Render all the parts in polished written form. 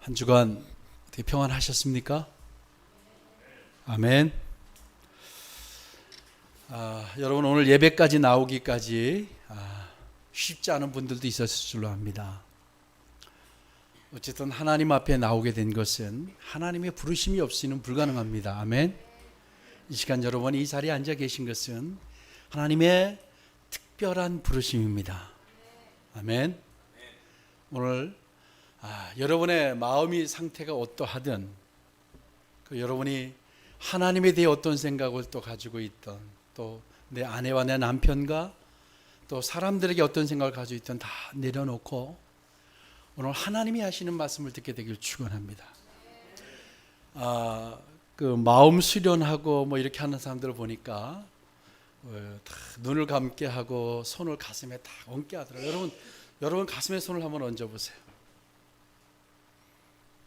한 주간 어떻게 평안하셨습니까? 아멘. 여러분 오늘 예배까지 나오기까지 쉽지 않은 분들도 있었을 줄로 압니다. 어쨌든 하나님 앞에 나오게 된 것은 하나님의 부르심이 없이는 불가능합니다. 아멘. 이 시간 여러분이 이 자리에 앉아 계신 것은 하나님의 특별한 부르심입니다. 아멘. 오늘 여러분의 마음의 상태가 어떠하든 여러분이 하나님에 대해 어떤 생각을 또 가지고 있던 또 내 아내와 내 남편과 또 사람들에게 어떤 생각을 가지고 있던 다 내려놓고 오늘 하나님이 하시는 말씀을 듣게 되길 축원합니다. 그 마음 수련하고 뭐 이렇게 하는 사람들을 보니까 다 눈을 감게 하고 손을 가슴에 딱 얹게 하더라고요. 여러분 가슴에 손을 한번 얹어 보세요.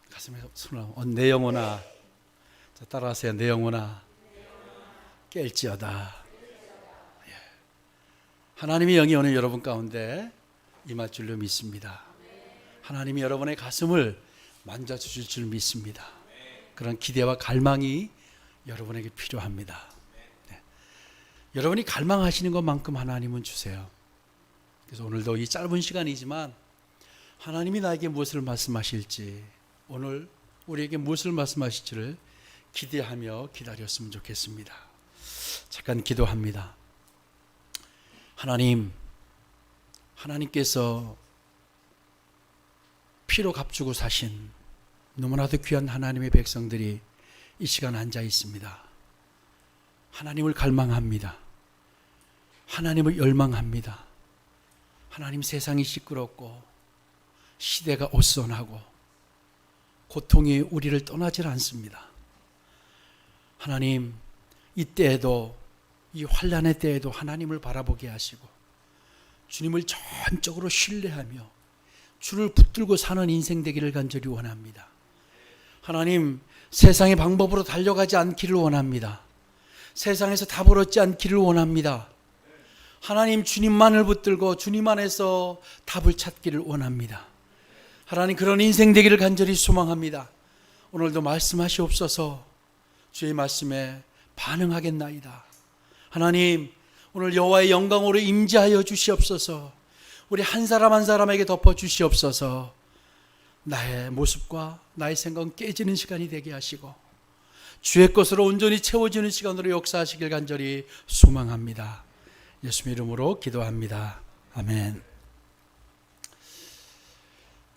가슴에 손을 내 영혼아, 자, 따라하세요. 내 영혼아 깰지어다. 하나님의 영이 오늘 여러분 가운데 임할 줄로 믿습니다. 하나님이 여러분의 가슴을 만져주실 줄 믿습니다. 그런 기대와 갈망이 여러분에게 필요합니다. 네. 여러분이 갈망하시는 것만큼 하나님은 주세요. 그래서 오늘도 이 짧은 시간이지만 하나님이 나에게 무엇을 말씀하실지, 오늘 우리에게 무엇을 말씀하실지를 기대하며 기다렸으면 좋겠습니다. 잠깐 기도합니다. 하나님께서 피로 값주고 사신 너무나도 귀한 하나님의 백성들이 이 시간 앉아 있습니다. 하나님을 갈망합니다. 하나님을 열망합니다. 하나님, 세상이 시끄럽고 시대가 오선하고 고통이 우리를 떠나질 않습니다. 하나님, 이때에도 이 환난의 때에도 하나님을 바라보게 하시고 주님을 전적으로 신뢰하며 주를 붙들고 사는 인생 되기를 간절히 원합니다. 하나님, 세상의 방법으로 달려가지 않기를 원합니다. 세상에서 답을 얻지 않기를 원합니다. 하나님, 주님만을 붙들고 주님 안에서 답을 찾기를 원합니다. 하나님, 그런 인생 되기를 간절히 소망합니다. 오늘도 말씀하시옵소서. 주의 말씀에 반응하겠나이다. 하나님, 오늘 여호와의 영광으로 임재하여 주시옵소서. 우리 한 사람 한 사람에게 덮어 주시옵소서. 나의 모습과 나의 생각은 깨지는 시간이 되게 하시고 주의 것으로 온전히 채워지는 시간으로 역사하시길 간절히 소망합니다. 예수님 이름으로 기도합니다. 아멘.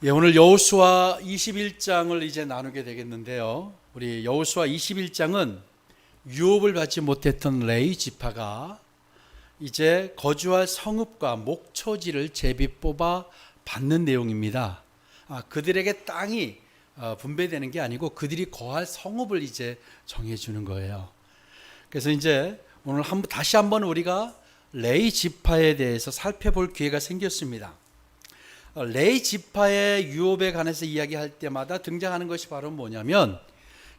예, 오늘 여호수아 21장을 이제 나누게 되겠는데요. 우리 여호수아 21장은 유업을 받지 못했던 레위 지파가 이제 거주할 성읍과 목초지를 제비 뽑아 받는 내용입니다. 그들에게 땅이 분배되는 게 아니고 그들이 거할 성읍을 이제 정해주는 거예요. 그래서 이제 오늘 다시 한번 우리가 레위 지파에 대해서 살펴볼 기회가 생겼습니다. 레위 지파의 유업에 관해서 이야기할 때마다 등장하는 것이 바로 뭐냐면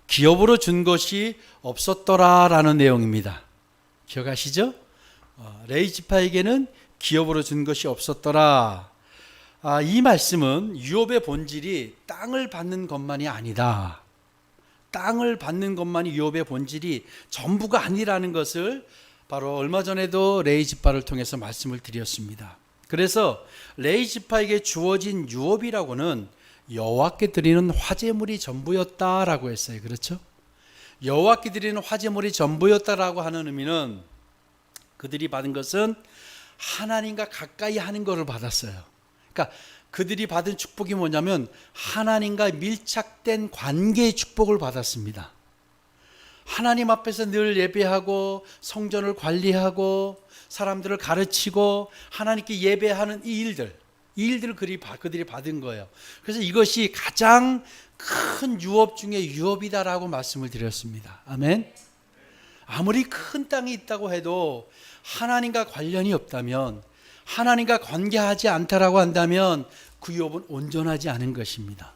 기업으로 준 것이 없었더라라는 내용입니다. 기억하시죠? 레위 지파에게는 기업으로 준 것이 없었더라. 이 말씀은 유업의 본질이 땅을 받는 것만이 아니다. 땅을 받는 것만이 유업의 본질이 전부가 아니라는 것을 바로 얼마 전에도 레위 지파를 통해서 말씀을 드렸습니다. 그래서 레위 지파에게 주어진 유업이라고는 여호와께 드리는 화제물이 전부였다라고 했어요. 그렇죠? 여호와께 드리는 화제물이 전부였다라고 하는 의미는 그들이 받은 것은 하나님과 가까이 하는 것을 받았어요. 그러니까 그들이 받은 축복이 뭐냐면 하나님과 밀착된 관계의 축복을 받았습니다. 하나님 앞에서 늘 예배하고 성전을 관리하고 사람들을 가르치고 하나님께 예배하는 이 일들을 그들이 받은 거예요. 그래서 이것이 가장 큰 유업 중에 유업이다라고 말씀을 드렸습니다. 아멘. 아무리 큰 땅이 있다고 해도 하나님과 관련이 없다면, 하나님과 관계하지 않다라고 한다면 그 유업은 온전하지 않은 것입니다.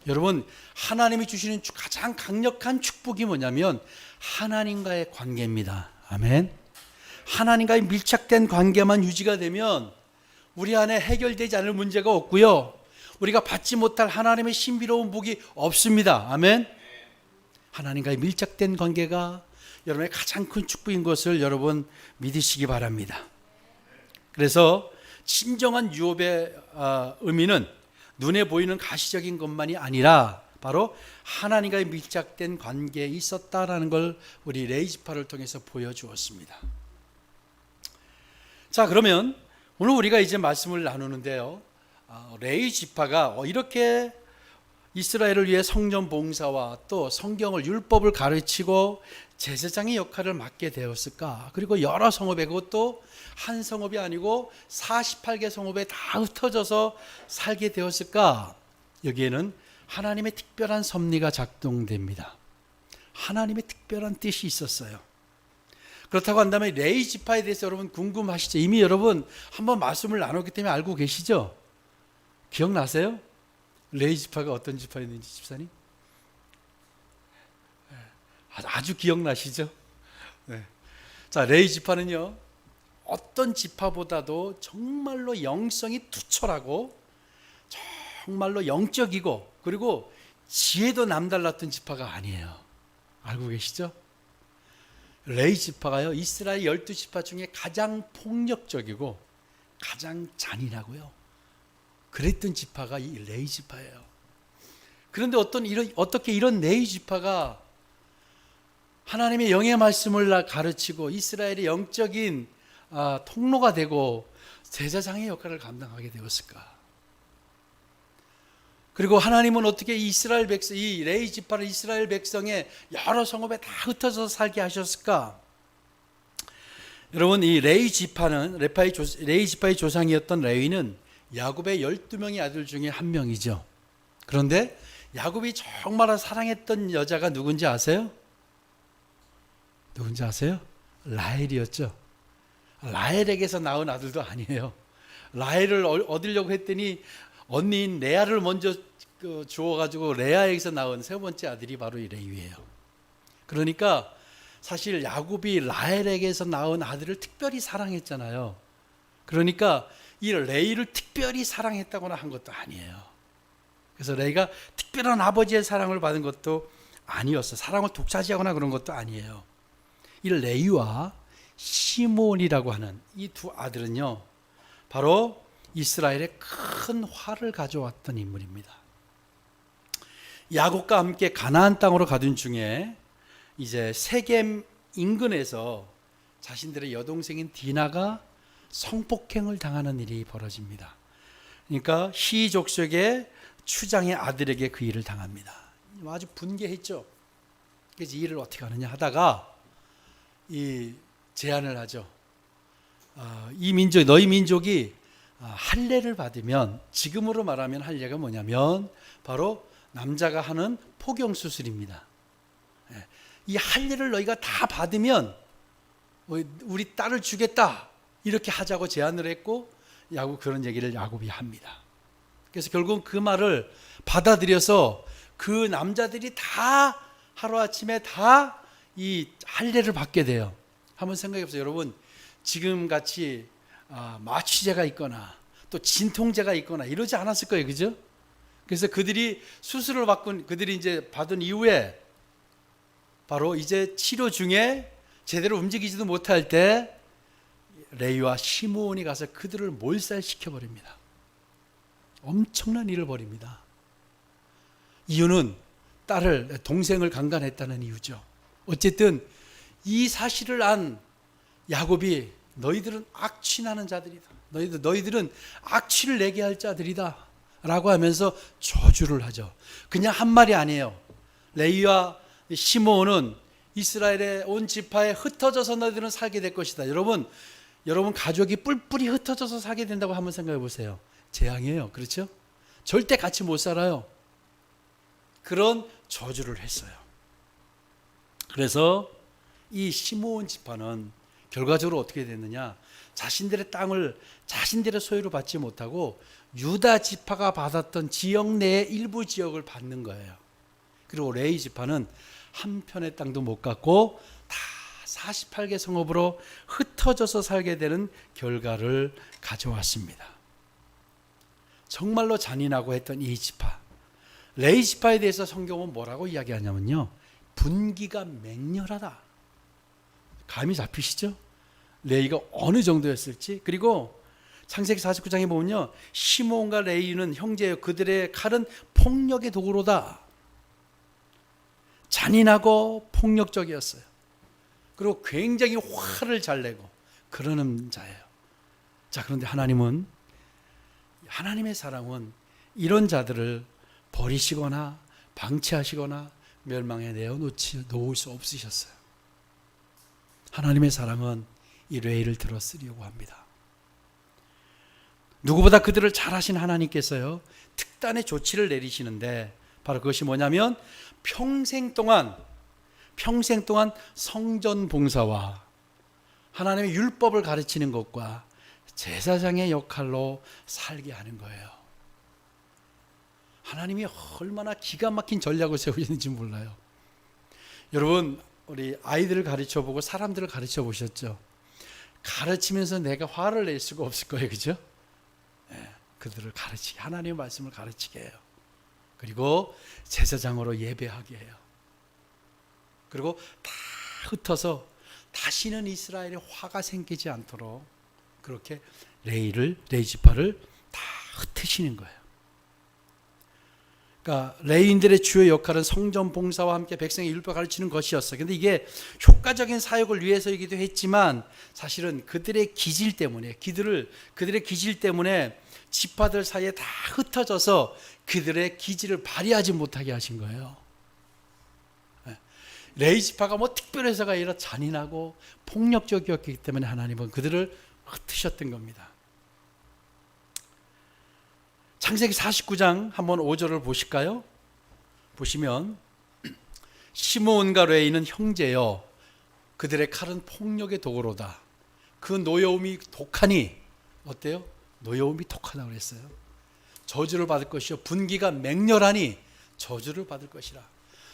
여러분, 하나님이 주시는 가장 강력한 축복이 뭐냐면 하나님과의 관계입니다. 아멘. 하나님과의 밀착된 관계만 유지가 되면 우리 안에 해결되지 않을 문제가 없고요, 우리가 받지 못할 하나님의 신비로운 복이 없습니다. 아멘. 하나님과의 밀착된 관계가 여러분의 가장 큰 축복인 것을 여러분 믿으시기 바랍니다. 그래서 진정한 유업의 의미는 눈에 보이는 가시적인 것만이 아니라 바로 하나님과의 밀착된 관계에 있었다라는 걸 우리 레위 지파를 통해서 보여주었습니다. 자, 그러면 오늘 우리가 이제 말씀을 나누는데요, 레위 지파가 이렇게 이스라엘을 위해 성전 봉사와 또 성경을 율법을 가르치고 제사장의 역할을 맡게 되었을까? 그리고 여러 성읍에, 그것도 한 성읍이 아니고 48개 성읍에 다 흩어져서 살게 되었을까? 여기에는 하나님의 특별한 섭리가 작동됩니다. 하나님의 특별한 뜻이 있었어요. 그렇다고 한다면 레위 지파에 대해서 여러분 궁금하시죠? 이미 여러분 한번 말씀을 나눴기 때문에 알고 계시죠? 기억나세요? 레위 지파가 어떤 지파였는지 집사님? 아주 기억나시죠? 네. 자, 레위 지파는요, 어떤 지파보다도 정말로 영성이 투철하고 정말로 영적이고 그리고 지혜도 남달랐던 지파가 아니에요. 알고 계시죠? 레위 지파가요, 이스라엘 12지파 중에 가장 폭력적이고 가장 잔인하고요, 그랬던 지파가 이 레위 지파예요. 그런데 어떻게 이런 레위 지파가 하나님의 영의 말씀을 가르치고 이스라엘의 영적인 통로가 되고 제사장의 역할을 감당하게 되었을까? 그리고 하나님은 어떻게 이 레위 지파를 이스라엘 백성의 여러 성읍에 다 흩어져서 살게 하셨을까? 여러분, 이 레위 지파의 조상이었던 레위는 야곱의 12명의 아들 중에 한 명이죠. 그런데 야곱이 정말 사랑했던 여자가 누군지 아세요? 누군지 아세요? 라헬이었죠. 라헬에게서 낳은 아들도 아니에요. 라헬을 얻으려고 했더니 언니인 레아를 먼저 주어가지고 레아에게서 낳은 세 번째 아들이 바로 이 레위예요. 그러니까 사실 야곱이 라헬에게서 낳은 아들을 특별히 사랑했잖아요. 그러니까 이 레위를 특별히 사랑했다거나 한 것도 아니에요. 그래서 레위가 특별한 아버지의 사랑을 받은 것도 아니었어. 사랑을 독차지하거나 그런 것도 아니에요. 이 레위와 시몬이라고 하는 이 두 아들은요, 바로 이스라엘에 큰 화를 가져왔던 인물입니다. 야곱과 함께 가나안 땅으로 가던 중에 이제 세겜 인근에서 자신들의 여동생인 디나가 성폭행을 당하는 일이 벌어집니다. 그러니까 히족속의 추장의 아들에게 그 일을 당합니다. 아주 분개했죠. 그래서 이 일을 어떻게 하느냐 하다가 이 제안을 하죠. 너희 민족이 할례를 받으면, 지금으로 말하면 할례가 뭐냐면 바로 남자가 하는 포경 수술입니다. 이 할례를 너희가 다 받으면 우리 딸을 주겠다, 이렇게 하자고 제안을 했고, 그런 얘기를 야곱이 합니다. 그래서 결국 그 말을 받아들여서 그 남자들이 다 하루아침에 다 이 할례를 받게 돼요. 한번 생각해 보세요. 여러분, 지금같이 마취제가 있거나 또 진통제가 있거나 이러지 않았을 거예요. 그죠? 그래서 그들이 수술을 그들이 이제 받은 이후에 바로 이제 치료 중에 제대로 움직이지도 못할 때 레위와 시므온이 가서 그들을 몰살시켜 버립니다. 엄청난 일을 벌입니다. 이유는 동생을 강간했다는 이유죠. 어쨌든 이 사실을 안 야곱이 너희들은 악취나는 자들이다. 너희들은 악취를 내게 할 자들이다 라고 하면서 저주를 하죠. 그냥 한 말이 아니에요. 레위와 시므온은 이스라엘의 온 지파에 흩어져서 너희들은 살게 될 것이다. 여러분 가족이 뿔뿔이 흩어져서 살게 된다고 한번 생각해 보세요. 재앙이에요. 그렇죠? 절대 같이 못 살아요. 그런 저주를 했어요. 그래서 이 시므온 지파는 결과적으로 어떻게 됐느냐, 자신들의 땅을 자신들의 소유로 받지 못하고 유다 지파가 받았던 지역 내의 일부 지역을 받는 거예요. 그리고 레위 지파는 한 편의 땅도 못 갖고 다 48개 성읍으로 흩어져서 살게 되는 결과를 가져왔습니다. 정말로 잔인하고 했던 이 지파, 레위 지파에 대해서 성경은 뭐라고 이야기하냐면요, 분기가 맹렬하다. 감이 잡히시죠? 레위가 어느 정도였을지. 그리고 창세기 49장에 보면요, 시몬과 레위는 형제예요. 그들의 칼은 폭력의 도구로다. 잔인하고 폭력적이었어요. 그리고 굉장히 화를 잘 내고 그러는 자예요. 자, 그런데 하나님의 사랑은 이런 자들을 버리시거나 방치하시거나 멸망에 놓을 수 없으셨어요. 하나님의 사랑은 이 레위를 들어쓰려고 합니다. 누구보다 그들을 잘 아신 하나님께서요, 특단의 조치를 내리시는데, 바로 그것이 뭐냐면 평생 동안 성전 봉사와 하나님의 율법을 가르치는 것과 제사장의 역할로 살게 하는 거예요. 하나님이 얼마나 기가 막힌 전략을 세우시는지 몰라요. 여러분, 우리 아이들을 가르쳐보고 사람들을 가르쳐보셨죠? 가르치면서 내가 화를 낼 수가 없을 거예요. 그죠? 그들을 가르치게, 하나님의 말씀을 가르치게 해요. 그리고 제사장으로 예배하게 해요. 그리고 다 흩어서 다시는 이스라엘에 화가 생기지 않도록 그렇게 레위 지파를 다 흩으시는 거예요. 그러니까 레위인들의 주요 역할은 성전 봉사와 함께 백성의 율법을 가르치는 것이었어요. 그런데 이게 효과적인 사역을 위해서이기도 했지만, 사실은 그들의 기질 때문에 지파들 사이에 다 흩어져서 그들의 기질을 발휘하지 못하게 하신 거예요. 레위 지파가 특별해서가 아니라 잔인하고 폭력적이었기 때문에 하나님은 그들을 흩으셨던 겁니다. 창세기 49장 한번 5절을 보실까요? 보시면 시므온과 레위는 형제여 그들의 칼은 폭력의 도구로다. 그 노여움이 독하니, 어때요? 노여움이 독하다고 그랬어요. 저주를 받을 것이요 분기가 맹렬하니 저주를 받을 것이라.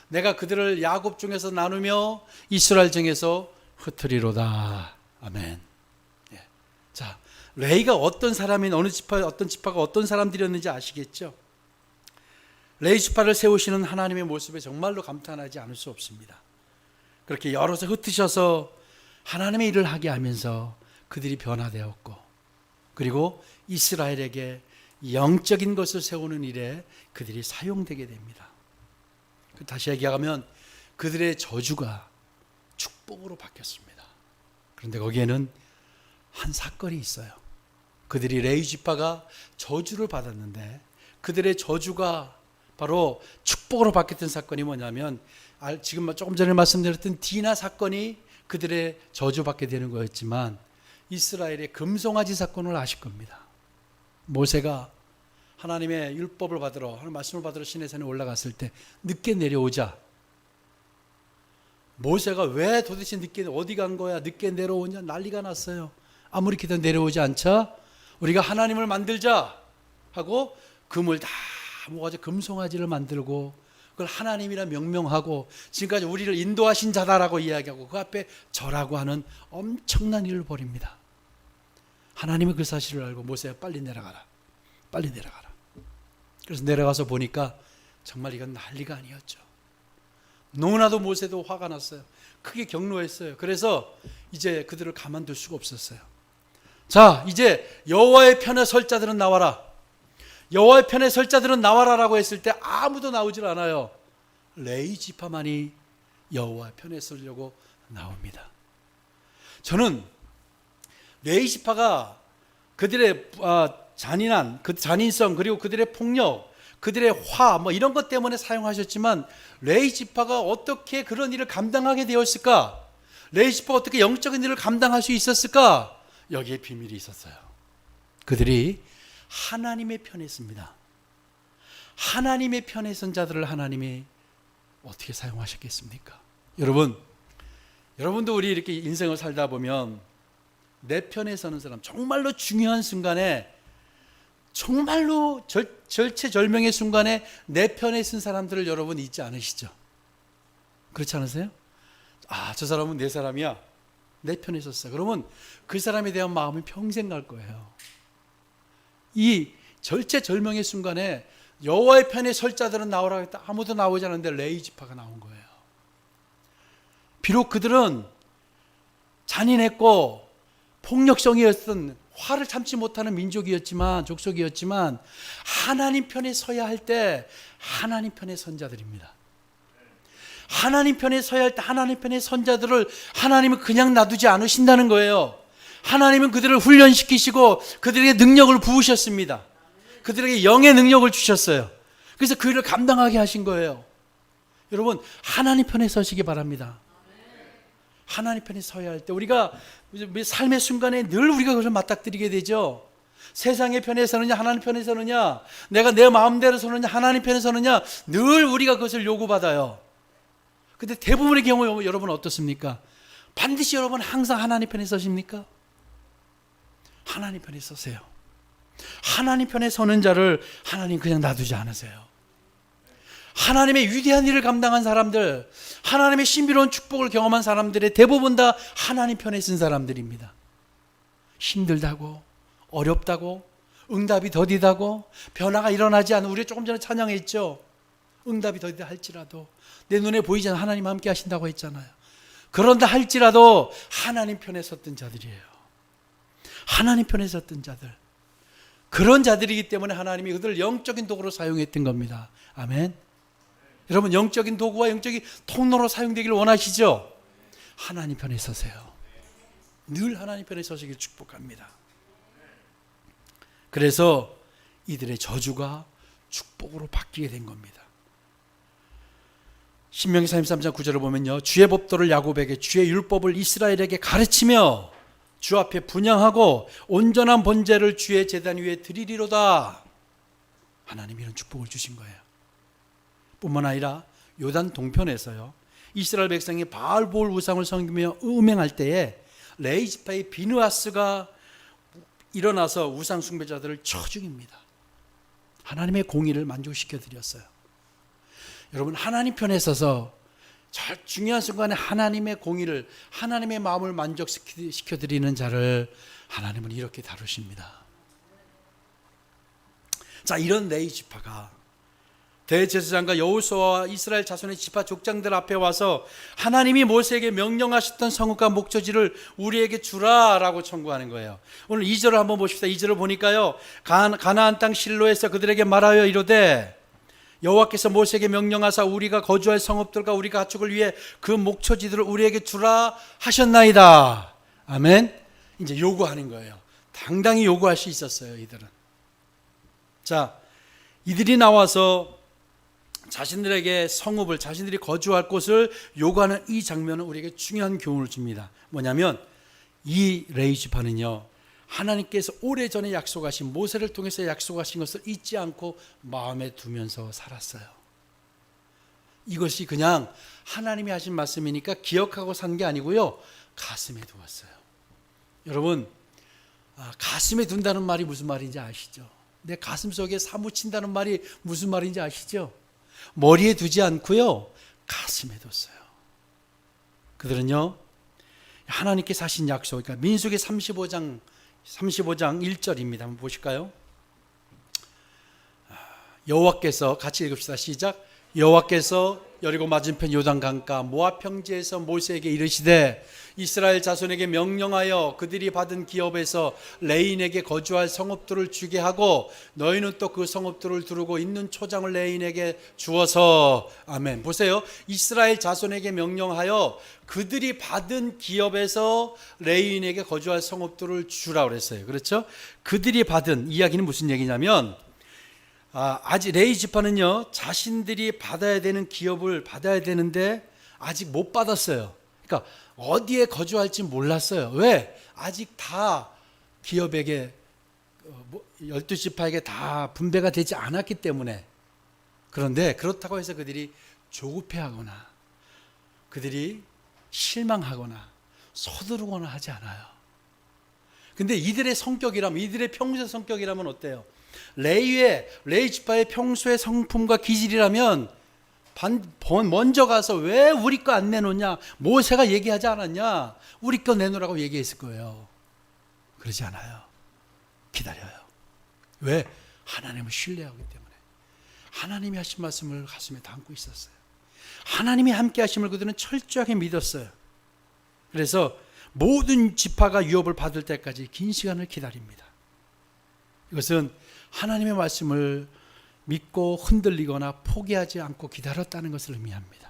내가 그들을 야곱 중에서 나누며 이스라엘 중에서 흩으리로다. 아멘. 예. 자, 레위가 어떤 사람인, 어떤 지파가 어떤 사람들이었는지 아시겠죠? 레위 지파를 세우시는 하나님의 모습에 정말로 감탄하지 않을 수 없습니다. 그렇게 여럿에 흩으셔서 하나님의 일을 하게 하면서 그들이 변화되었고, 그리고 이스라엘에게 영적인 것을 세우는 일에 그들이 사용되게 됩니다. 다시 얘기하면 그들의 저주가 축복으로 바뀌었습니다. 그런데 거기에는 한 사건이 있어요. 그들이 레위 지파가 저주를 받았는데 그들의 저주가 바로 축복으로 바뀌었던 사건이 뭐냐면, 지금 조금 전에 말씀드렸던 디나 사건이 그들의 저주받게 되는 거였지만, 이스라엘의 금송아지 사건을 아실 겁니다. 모세가 하나님의 율법을 받으러, 하나님의 말씀을 받으러 시내산에 올라갔을 때 늦게 내려오자, 모세가 왜 도대체 늦게, 어디 간 거야, 늦게 내려오냐 난리가 났어요. 아무리 기도 내려오지 않자 우리가 하나님을 만들자 하고 금을 다 모아서 금송아지를 만들고 그걸 하나님이라 명명하고 지금까지 우리를 인도하신 자다라고 이야기하고 그 앞에 절하고 하는 엄청난 일을 벌입니다. 하나님은 그 사실을 알고 모세야 빨리 내려가라. 그래서 내려가서 보니까 정말 이건 난리가 아니었죠. 너무나도 모세도 화가 났어요. 크게 경로했어요. 그래서 이제 그들을 가만둘 수가 없었어요. 자, 이제 여호와의 편에 설 자들은 나와라. 여호와의 편에 설 자들은 나와라라고 했을 때 아무도 나오질 않아요. 레위 지파만이 여호와의 편에 서려고 나옵니다. 저는 레위 지파가 그들의 잔인한 그 잔인성, 그리고 그들의 폭력, 그들의 화 이런 것 때문에 사용하셨지만, 레위 지파가 어떻게 그런 일을 감당하게 되었을까? 레위 지파가 어떻게 영적인 일을 감당할 수 있었을까? 여기에 비밀이 있었어요. 그들이 하나님의 편에 섭니다. 하나님의 편에 선 자들을 하나님이 어떻게 사용하셨겠습니까? 여러분도 우리 이렇게 인생을 살다 보면 내 편에 서는 사람, 정말로 중요한 순간에, 정말로 절체절명의 순간에 내 편에 쓴 사람들을 여러분 잊지 않으시죠? 그렇지 않으세요? 저 사람은 내 사람이야. 내 편에 섰어. 그러면 그 사람에 대한 마음이 평생 갈 거예요. 이 절체절명의 순간에 여호와의 편에 설 자들은 나오라고 했다. 아무도 나오지 않았는데 레위 지파가 나온 거예요. 비록 그들은 잔인했고 폭력성이었던 화를 참지 못하는 민족이었지만, 족속이었지만 하나님 편에 서야 할 때 하나님 편에 선 자들입니다. 하나님 편에 서야 할 때 하나님 편의 선자들을 하나님은 그냥 놔두지 않으신다는 거예요. 하나님은 그들을 훈련시키시고 그들에게 능력을 부으셨습니다. 그들에게 영의 능력을 주셨어요. 그래서 그 일을 감당하게 하신 거예요. 여러분, 하나님 편에 서시기 바랍니다. 하나님 편에 서야 할 때 우리가 삶의 순간에 늘 우리가 그것을 맞닥뜨리게 되죠. 세상의 편에 서느냐 하나님 편에 서느냐, 내가 내 마음대로 서느냐 하나님 편에 서느냐, 늘 우리가 그것을 요구받아요. 근데 대부분의 경우 여러분 어떻습니까? 반드시 여러분 항상 하나님 편에 서십니까? 하나님 편에 서세요. 하나님 편에 서는 자를 하나님 그냥 놔두지 않으세요. 하나님의 위대한 일을 감당한 사람들, 하나님의 신비로운 축복을 경험한 사람들의 대부분 다 하나님 편에 쓴 사람들입니다. 힘들다고, 어렵다고, 응답이 더디다고, 변화가 일어나지 않은, 우리가 조금 전에 찬양했죠. 응답이 더디다 할지라도 내 눈에 보이지 않는 하나님 함께 하신다고 했잖아요. 그런다 할지라도 하나님 편에 섰던 자들이에요. 하나님 편에 섰던 자들, 그런 자들이기 때문에 하나님이 그들을 영적인 도구로 사용했던 겁니다. 아멘. 여러분, 영적인 도구와 영적인 통로로 사용되기를 원하시죠? 하나님 편에 서세요. 늘 하나님 편에 서시길 축복합니다. 그래서 이들의 저주가 축복으로 바뀌게 된 겁니다. 신명기 33장 9절을 보면요, 주의 법도를 야곱에게, 주의 율법을 이스라엘에게 가르치며 주 앞에 분향하고 온전한 번제를 주의 제단 위에 드리리로다. 하나님이 이런 축복을 주신 거예요. 뿐만 아니라 요단 동편에서요, 이스라엘 백성이 바알보올 우상을 섬기며 음행할 때에 레위 지파의 비느하스가 일어나서 우상 숭배자들을 쳐 죽입니다. 하나님의 공의를 만족시켜 드렸어요. 여러분, 하나님 편에 서서 중요한 순간에 하나님의 공의를, 하나님의 마음을 만족시켜 드리는 자를 하나님은 이렇게 다루십니다. 자, 이런 레위 지파가 대제사장과 여호수아와 이스라엘 자손의 지파 족장들 앞에 와서 하나님이 모세에게 명령하셨던 성읍과 목초지를 우리에게 주라라고 청구하는 거예요. 오늘 2절을 한번 보십시다. 2절을 보니까요, 가나안 땅 실로에서 그들에게 말하여 이르되 여호와께서 모세에게 명령하사 우리가 거주할 성읍들과 우리 가축을 위해 그 목초지들을 우리에게 주라 하셨나이다. 아멘. 이제 요구하는 거예요. 당당히 요구할 수 있었어요, 이들은. 자, 이들이 나와서 자신들에게 성읍을, 자신들이 거주할 곳을 요구하는 이 장면은 우리에게 중요한 교훈을 줍니다. 뭐냐면 이 레위 지파는요, 하나님께서 오래전에 약속하신, 모세를 통해서 약속하신 것을 잊지 않고 마음에 두면서 살았어요. 이것이 그냥 하나님이 하신 말씀이니까 기억하고 산 게 아니고요, 가슴에 두었어요. 여러분, 가슴에 둔다는 말이 무슨 말인지 아시죠? 내 가슴 속에 사무친다는 말이 무슨 말인지 아시죠? 머리에 두지 않고요, 가슴에 뒀어요. 그들은요, 하나님께서 하신 약속, 그러니까 민수기 35장 1절입니다. 한번 보실까요? 여호와께서, 같이 읽읍시다. 시작. 여호와께서 여리고 맞은편 요단강가 모압 평지에서 모세에게 이르시되 이스라엘 자손에게 명령하여 그들이 받은 기업에서 레인에게 거주할 성읍들을 주게 하고 너희는 또 그 성읍들을 두르고 있는 초장을 레인에게 주어서. 아멘. 보세요. 이스라엘 자손에게 명령하여 그들이 받은 기업에서 레인에게 거주할 성읍들을 주라 그랬어요. 그렇죠? 그들이 받은 이야기는 무슨 얘기냐면, 아직 레위 지파는요, 자신들이 받아야 되는 기업을 받아야 되는데 아직 못 받았어요. 그러니까 어디에 거주할지 몰랐어요. 왜? 아직 다 기업에게, 12지파에게 다 분배가 되지 않았기 때문에. 그런데 그렇다고 해서 그들이 조급해하거나 그들이 실망하거나 서두르거나 하지 않아요. 근데 이들의 성격이라면, 이들의 평소 성격이라면 어때요? 레위 지파의 평소의 성품과 기질이라면 먼저 가서 왜 우리 거 안 내놓냐, 모세가 얘기하지 않았냐, 우리 거 내놓으라고 얘기했을 거예요. 그러지 않아요. 기다려요. 왜? 하나님을 신뢰하기 때문에 하나님이 하신 말씀을 가슴에 담고 있었어요. 하나님이 함께 하심을 그들은 철저하게 믿었어요. 그래서 모든 지파가 유업을 받을 때까지 긴 시간을 기다립니다. 이것은 하나님의 말씀을 믿고 흔들리거나 포기하지 않고 기다렸다는 것을 의미합니다.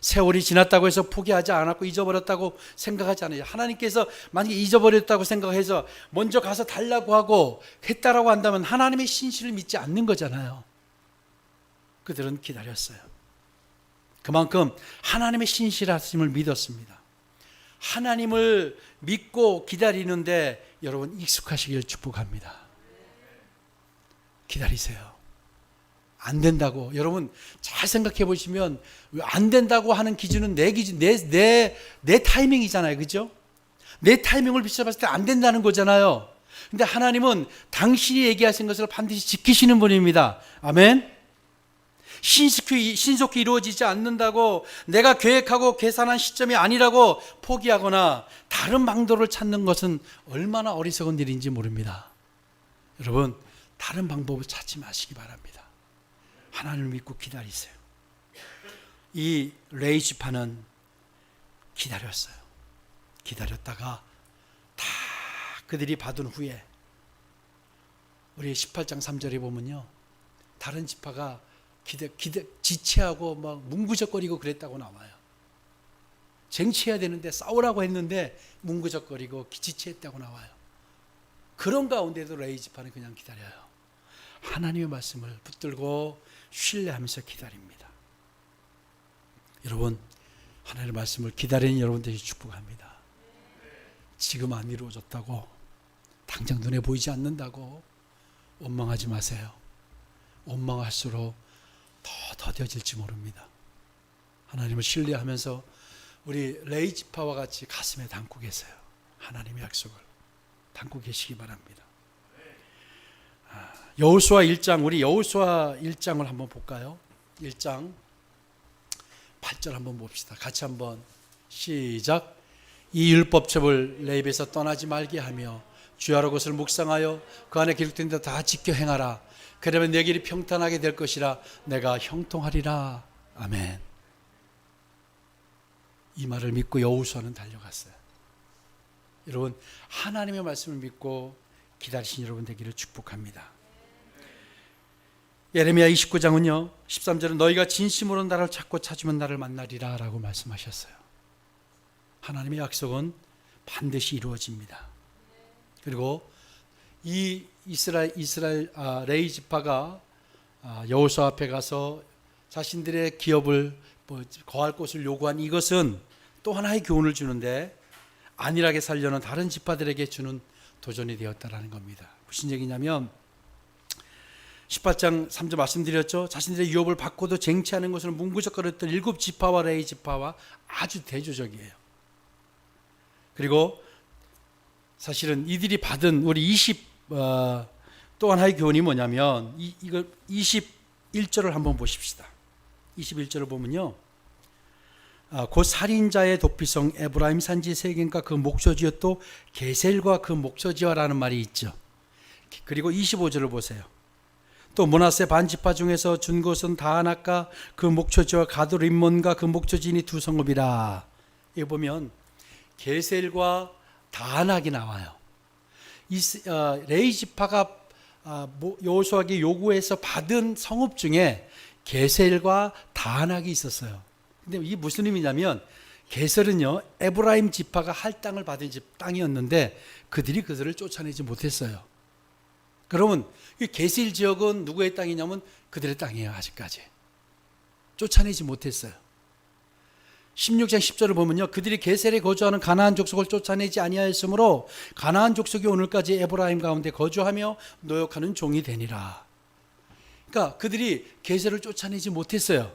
세월이 지났다고 해서 포기하지 않았고 잊어버렸다고 생각하지 않아요. 하나님께서 만약에 잊어버렸다고 생각해서 먼저 가서 달라고 하고 했다라고 한다면 하나님의 신실을 믿지 않는 거잖아요. 그들은 기다렸어요. 그만큼 하나님의 신실하심을 믿었습니다. 하나님을 믿고 기다리는데 여러분 익숙하시길 축복합니다. 기다리세요. 안 된다고, 여러분 잘 생각해 보시면 안 된다고 하는 기준은 내 기준, 내 타이밍이잖아요. 그죠? 내 타이밍을 비춰봤을 때 안 된다는 거잖아요. 근데 하나님은 당신이 얘기하신 것을 반드시 지키시는 분입니다. 아멘. 신속히 이루어지지 않는다고 내가 계획하고 계산한 시점이 아니라고 포기하거나 다른 방도를 찾는 것은 얼마나 어리석은 일인지 모릅니다. 여러분, 다른 방법을 찾지 마시기 바랍니다. 하나님을 믿고 기다리세요. 이 레위 지파는 기다렸어요. 기다렸다가 다 그들이 받은 후에 우리 18장 3절에 보면요, 다른 지파가 지체하고 막 문구적거리고 그랬다고 나와요. 쟁취해야 되는데 싸우라고 했는데 문구적거리고 지체했다고 나와요. 그런 가운데도 레위 지파는 그냥 기다려요. 하나님의 말씀을 붙들고 신뢰하면서 기다립니다. 여러분, 하나님의 말씀을 기다리는 여러분들이 축복합니다. 지금 안 이루어졌다고, 당장 눈에 보이지 않는다고 원망하지 마세요. 원망할수록 더 더뎌질지 모릅니다. 하나님을 신뢰하면서 우리 레위 지파와 같이 가슴에 담고 계세요. 하나님의 약속을 담고 계시기 바랍니다. 여호수아 1장, 우리 여호수아 1장을 한번 볼까요? 1장 8절 한번 봅시다. 같이 한번 시작. 이 율법책을 내 입에서 떠나지 말게 하며 주야로 것을 묵상하여 그 안에 기록된 데 다 지켜 행하라. 그러면 내 길이 평탄하게 될 것이라. 내가 형통하리라. 아멘. 이 말을 믿고 여호수아는 달려갔어요. 여러분, 하나님의 말씀을 믿고 기다리신 여러분 되기를 축복합니다. 예레미야 29장은요 13절은 너희가 진심으로 나를 찾고 찾으면 나를 만나리라 라고 말씀하셨어요. 하나님의 약속은 반드시 이루어집니다. 그리고 이 레위 지파가 여호수아 앞에 가서 자신들의 기업을 거할 곳을 요구한 이것은 또 하나의 교훈을 주는데 안일하게 살려는 다른 지파들에게 주는 도전이 되었다라는 겁니다. 무슨 얘기냐면 18장 3절 말씀드렸죠. 자신들의 유업을 받고도 쟁취하는 것을 문구적거렸던 7지파와 레위 지파와 아주 대조적이에요. 그리고 사실은 이들이 받은 우리 또 하나의 교훈이 뭐냐면 이걸 21절을 한번 보십시다. 21절을 보면요, 곧 살인자의 도피성 에브라임 산지 세겜과 그 목초지와 또 게셀과 그 목초지와라는 말이 있죠. 그리고 25절을 보세요. 또 므낫세 반지파 중에서 준 것은 다하낙과 그 목초지와 가드 림몬과 그 목초지니 두 성읍이라. 여기 보면 게셀과 다하낙이 나와요. 레위 지파가 여호수아에게 요구해서 받은 성읍 중에 게셀과 다하낙이 있었어요. 근데 이게 무슨 의미냐면 게셀은요 에브라임 지파가 할당을 받은 땅이었는데 그들을 쫓아내지 못했어요. 그러면 이 게셀 지역은 누구의 땅이냐면 그들의 땅이에요. 아직까지 쫓아내지 못했어요. 16장 10절을 보면요, 그들이 게셀에 거주하는 가나안 족속을 쫓아내지 아니하였으므로 가나안 족속이 오늘까지 에브라임 가운데 거주하며 노역하는 종이 되니라. 그러니까 그들이 게셀을 쫓아내지 못했어요.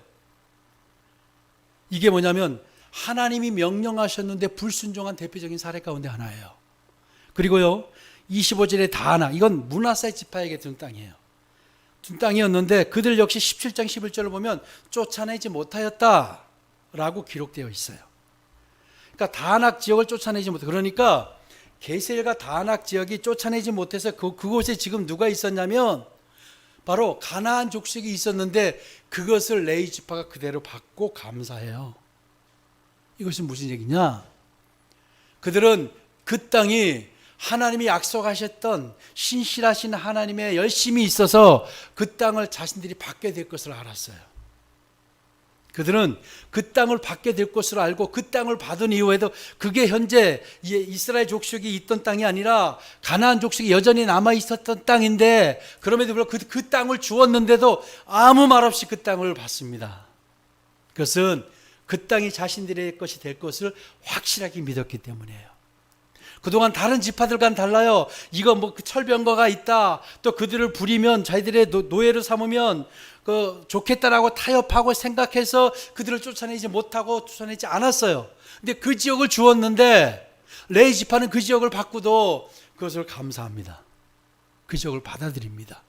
이게 뭐냐면 하나님이 명령하셨는데 불순종한 대표적인 사례 가운데 하나예요. 그리고요 25절에 다하낙, 이건 므낫세 지파에게 준 땅이에요. 준 땅이었는데 그들 역시 17장 11절을 보면 쫓아내지 못하였다라고 기록되어 있어요. 그러니까 다하낙 지역을 쫓아내지 못해. 그러니까 게셀과 다하낙 지역이 쫓아내지 못해서 그곳에 지금 누가 있었냐면 바로 가나안 족속이 있었는데 그것을 레위 지파가 그대로 받고 감사해요. 이것은 무슨 얘기냐? 그들은 그 땅이 하나님이 약속하셨던 신실하신 하나님의 열심이 있어서 그 땅을 자신들이 받게 될 것을 알았어요. 그들은 그 땅을 받게 될 것을 알고 그 땅을 받은 이후에도 그게 현재 이스라엘 족속이 있던 땅이 아니라 가나안 족속이 여전히 남아 있었던 땅인데, 그럼에도 불구하고 그 땅을 주었는데도 아무 말 없이 그 땅을 받습니다. 그것은 그 땅이 자신들의 것이 될 것을 확실하게 믿었기 때문이에요. 그동안 다른 지파들과는 달라요. 이거 뭐 철병거가 있다, 또 그들을 부리면 자기들의 노예로 삼으면 좋겠다라고 타협하고 생각해서 그들을 쫓아내지 못하고 쫓아내지 않았어요. 근데 그 지역을 주었는데 레위 지파는 그 지역을 받고도 그것을 감사합니다. 그 지역을 받아들입니다.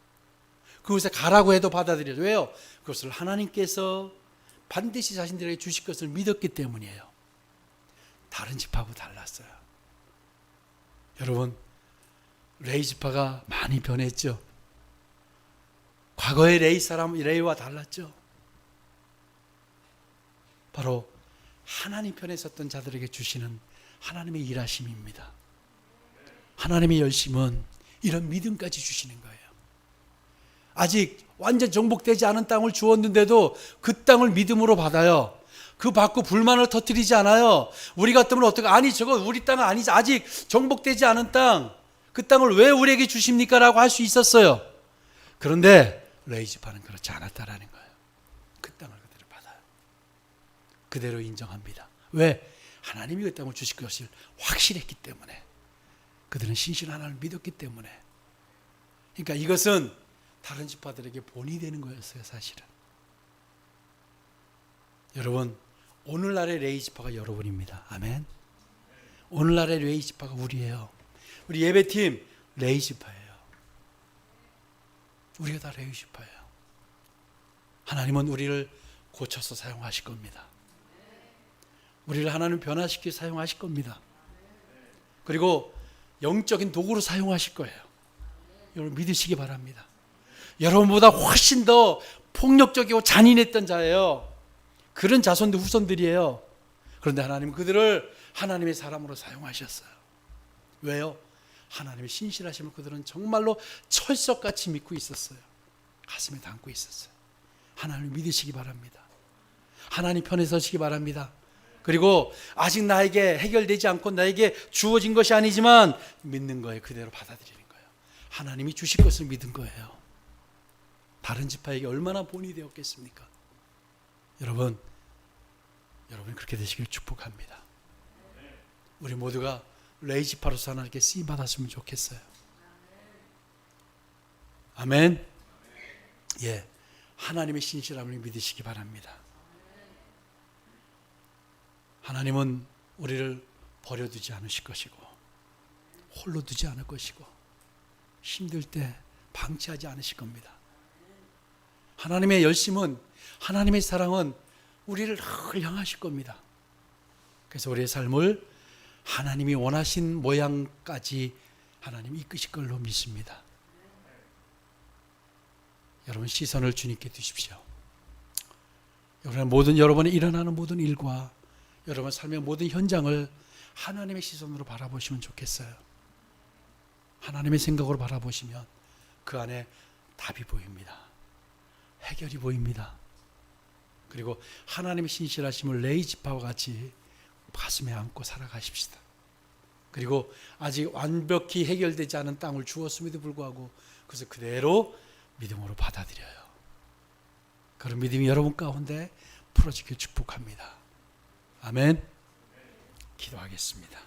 그곳에 가라고 해도 받아들여요. 왜요? 그것을 하나님께서 반드시 자신들에게 주실 것을 믿었기 때문이에요. 다른 지파하고 달랐어요. 여러분, 레위 지파가 많이 변했죠. 과거의 레위와 달랐죠. 바로 하나님 편에 섰던 자들에게 주시는 하나님의 일하심입니다. 하나님의 열심은 이런 믿음까지 주시는 거예요. 아직 완전 정복되지 않은 땅을 주었는데도 그 땅을 믿음으로 받아요. 그 받고 불만을 터뜨리지 않아요. 우리 같으면 어떻게, 아니 저거 우리 땅은 아니지, 아직 정복되지 않은 땅, 그 땅을 왜 우리에게 주십니까? 라고 할 수 있었어요. 그런데 레위 지파는 그렇지 않았다라는 거예요. 그 땅을 그대로 받아요. 그대로 인정합니다. 왜? 하나님이 그 땅을 주실 것을 확실했기 때문에, 그들은 신실한 하나님을 믿었기 때문에. 그러니까 이것은 다른 지파들에게 본이 되는 거였어요, 사실은. 여러분, 오늘날의 레위 지파가 여러분입니다. 아멘. 오늘날의 레위 지파가 우리예요. 우리 예배팀 레위 지파예요. 우리가 다 레위 지파예요. 하나님은 우리를 고쳐서 사용하실 겁니다. 우리를 하나님 변화시켜 사용하실 겁니다. 그리고 영적인 도구로 사용하실 거예요. 여러분 믿으시기 바랍니다. 여러분보다 훨씬 더 폭력적이고 잔인했던 자예요. 그런 자손들 후손들이에요. 그런데 하나님은 그들을 하나님의 사람으로 사용하셨어요. 왜요? 하나님의 신실하심을 그들은 정말로 철석같이 믿고 있었어요. 가슴에 담고 있었어요. 하나님을 믿으시기 바랍니다. 하나님 편에 서시기 바랍니다. 그리고 아직 나에게 해결되지 않고 나에게 주어진 것이 아니지만 믿는 거예요. 그대로 받아들이는 거예요. 하나님이 주실 것을 믿은 거예요. 다른 지파에게 얼마나 본이 되었겠습니까? 여러분 그렇게 되시길 축복합니다. 우리 모두가 레위 지파로서 하나님께 쓰임 받았으면 좋겠어요. 아멘. 예, 하나님의 신실함을 믿으시기 바랍니다. 하나님은 우리를 버려두지 않으실 것이고 홀로 두지 않을 것이고 힘들 때 방치하지 않으실 겁니다. 하나님의 열심은, 하나님의 사랑은 우리를 늘 향하실 겁니다. 그래서 우리의 삶을 하나님이 원하신 모양까지 하나님이 이끄실 걸로 믿습니다. 여러분 시선을 주님께 두십시오. 여러분의 일어나는 모든 일과 여러분 삶의 모든 현장을 하나님의 시선으로 바라보시면 좋겠어요. 하나님의 생각으로 바라보시면 그 안에 답이 보입니다. 해결이 보입니다. 그리고 하나님의 신실하심을 레위 지파와 같이 가슴에 안고 살아가십시다. 그리고 아직 완벽히 해결되지 않은 땅을 주었음에도 불구하고 그것을 그대로 믿음으로 받아들여요. 그런 믿음이 여러분 가운데 풀어지길 축복합니다. 아멘. 기도하겠습니다.